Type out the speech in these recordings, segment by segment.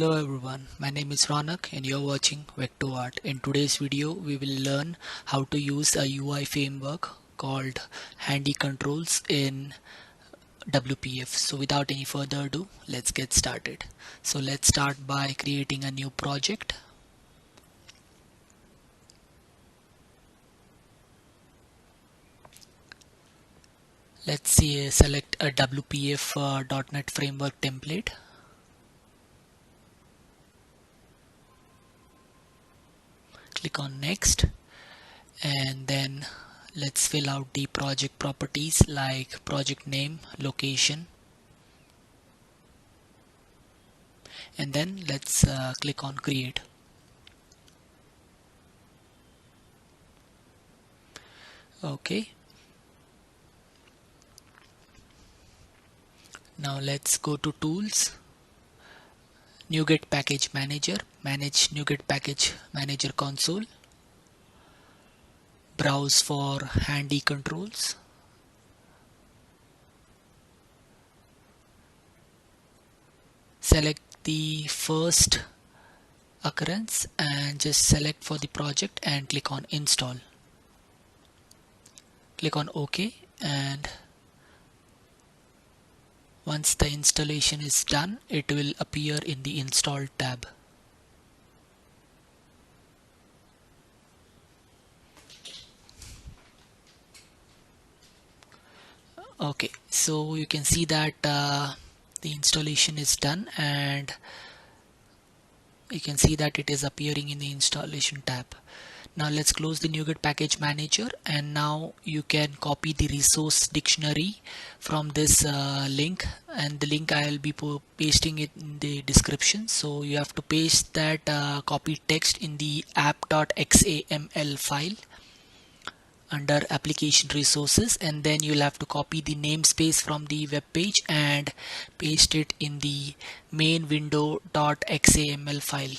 Hello everyone, my name is Ronak and you're watching VectoArt. In today's video, we will learn how to use a UI framework called HandyControls in WPF. So without any further ado, let's get started. So let's start by creating a new project. Let's see, select a WPF .NET framework template. Click on next and then let's fill out the project properties like project name, location, and then let's click on create. Okay, now let's go to tools, NuGet package manager, manage NuGet package manager console, browse for HandyControls, select the first occurrence and just select for the project and click on install. Click on OK, and once the installation is done, it will appear in the install tab. Okay, so you can see that the installation is done, and you can see that it is appearing in the installation tab. Now let's close the NuGet package manager, and now you can copy the resource dictionary from this link, and the link I will be pasting it in the description. So you have to paste that copy text in the app.xaml file under application resources, and then you'll have to copy the namespace from the web page and paste it in the main window.xaml file.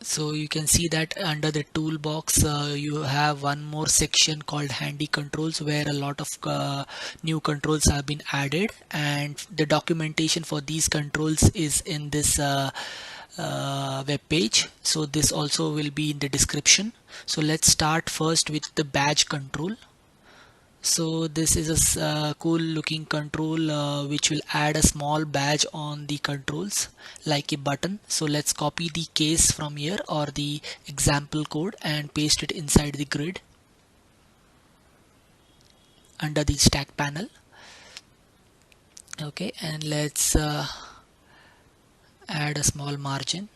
So you can see that under the toolbox you have one more section called HandyControls, where a lot of new controls have been added, and the documentation for these controls is in this web page. So this also will be in the description. So let's start first with the badge control. So this is a cool looking control which will add a small badge on the controls like a button. So let's copy the case from here or the example code and paste it inside the grid under the stack panel. Okay, and let's add a small margin.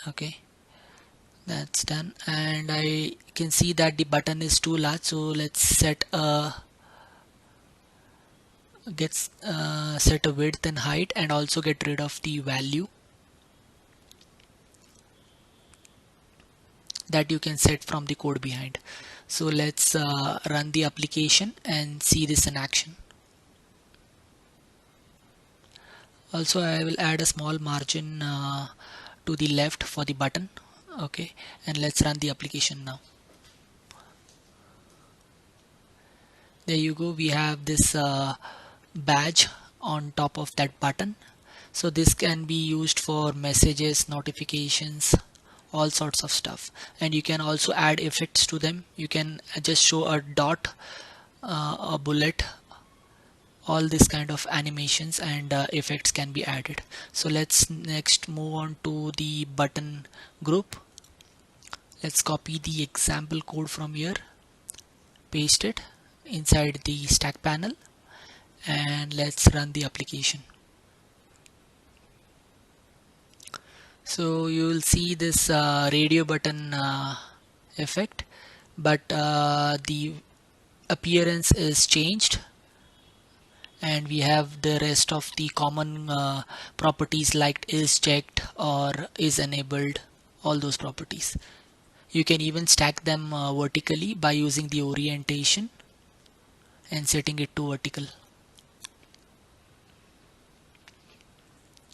Okay, that's done, and I can see that the button is too large, so let's set a set a width and height, and also get rid of the value that you can set from the code behind. So let's run the application and see this in action. Also, I will add a small margin to the left for the button. Okay, and let's run the application now. There you go, we have this badge on top of that button. So this can be used for messages, notifications, all sorts of stuff, and you can also add effects to them. You can just show a dot, a bullet, all this kind of animations and effects can be added. So let's next move on to the button group. Let's copy the example code from here, paste it inside the stack panel, and let's run the application. So you will see this radio button effect, but the appearance is changed, and we have the rest of the common properties like is checked or is enabled, all those properties. You can even stack them vertically by using the orientation and setting it to vertical.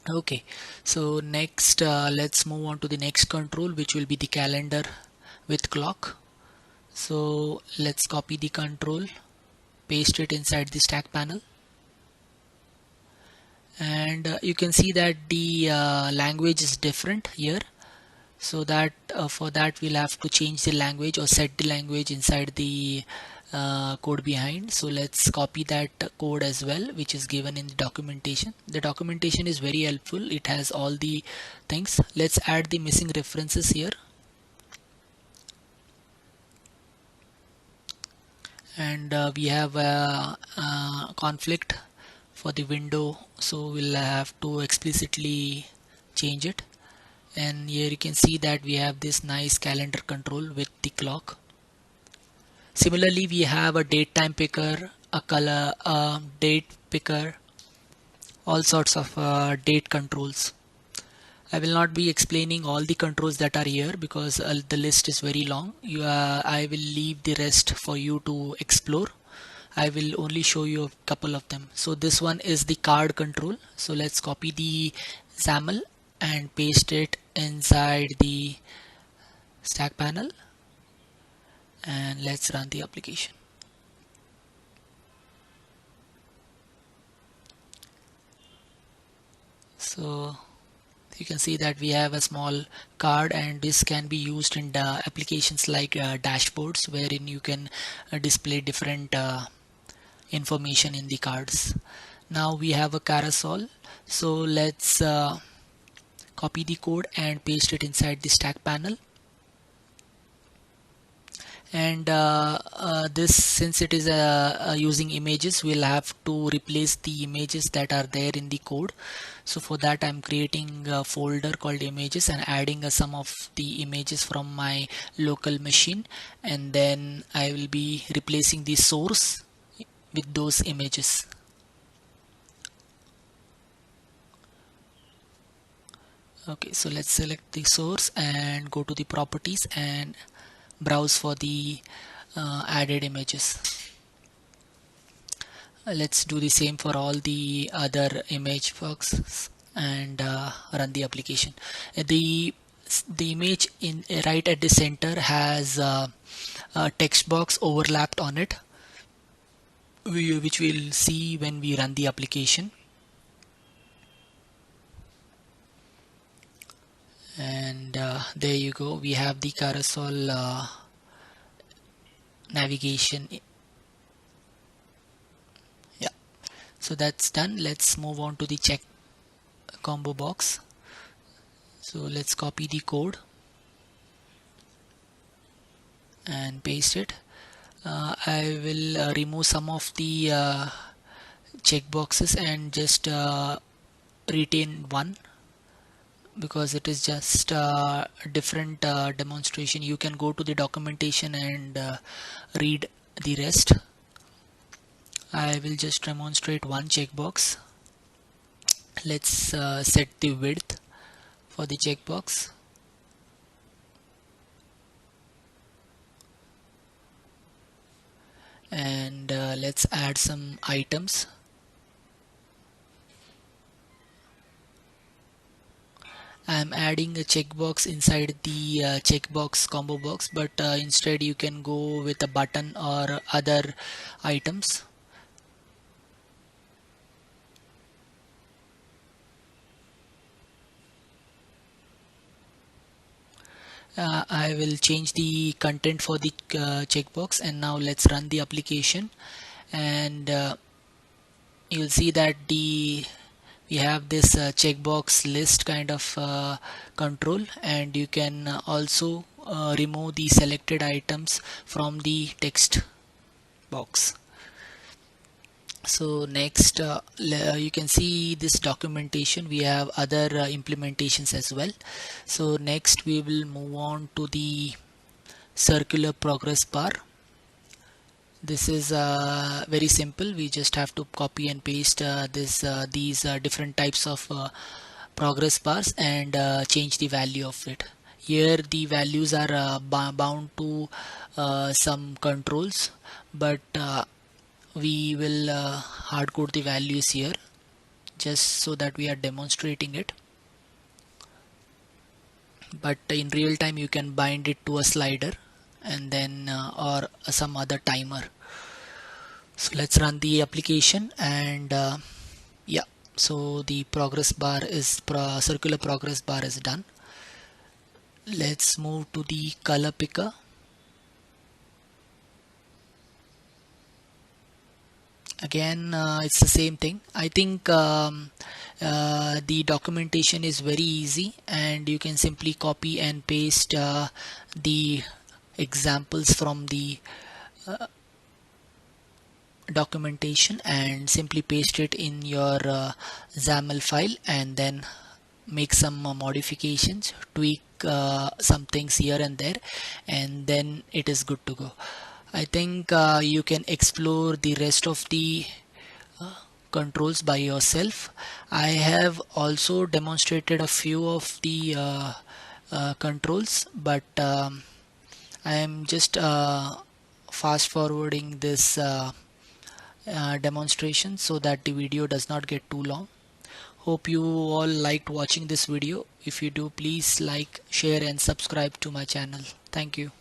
Okay, so next let's move on to the next control, which will be the calendar with clock. So let's copy the control paste it inside the stack panel, and you can see that the language is different here. So that for that we'll have to change the language or set the language inside the code behind. So let's copy that code as well, which is given in the documentation. The documentation is very helpful, it has all the things. Let's add the missing references here, and we have a conflict for the window, so we'll have to explicitly change it. And here you can see that we have this nice calendar control with the clock. Similarly, we have a date time picker, a color date picker, all sorts of date controls. I will not be explaining all the controls that are here because the list is very long. I will leave the rest for you to explore. I will only show you a couple of them. So this one is the card control. So let's copy the XAML and paste it inside the stack panel, and let's run the application. So you can see that we have a small card, and this can be used in applications like dashboards, wherein you can display different information in the cards. Now we have a carousel, so let's copy the code and paste it inside the stack panel. And this, since it is using images, we'll have to replace the images that are there in the code. So for that I'm creating a folder called images and adding some of the images from my local machine, and then I will be replacing the source with those images. Okay, so let's select the source and go to the properties and browse for the added images. Let's do the same for all the other image boxes and run the application. The image in right at the center has a text box overlapped on it, which we'll see when we run the application. And there you go, we have the carousel navigation. Yeah, so that's done. Let's move on to the check combo box. So let's copy the code and paste it. I will remove some of the checkboxes and just retain one, because it is just a different demonstration. You can go to the documentation and read the rest. I will just demonstrate one checkbox. Let's set the width for the checkbox. And let's add some items. I'm adding a checkbox inside the checkbox combo box, but instead you can go with a button or other items. I will change the content for the checkbox, and now let's run the application. And you'll see that we have this checkbox list kind of control, and you can also remove the selected items from the text box. So next you can see this documentation. We have other implementations as well. So next we will move on to the circular progress bar. This is very simple. We just have to copy and paste these different types of progress bars and change the value of it. Here the values are bound to some controls, but we will hardcode the values here just so that we are demonstrating it. But in real time you can bind it to a slider and then or some other timer. So let's run the application, and yeah, so the progress bar is circular progress bar is done. Let's move to the color picker. Again, it's the same thing. I think the documentation is very easy, and you can simply copy and paste the examples from the documentation and simply paste it in your XAML file, and then make some modifications, tweak some things here and there, and then it is good to go. I think you can explore the rest of the controls by yourself. I have also demonstrated a few of the controls, but I am just fast forwarding this demonstration so that the video does not get too long. Hope you all liked watching this video. If you do, please like, share and subscribe to my channel. Thank you.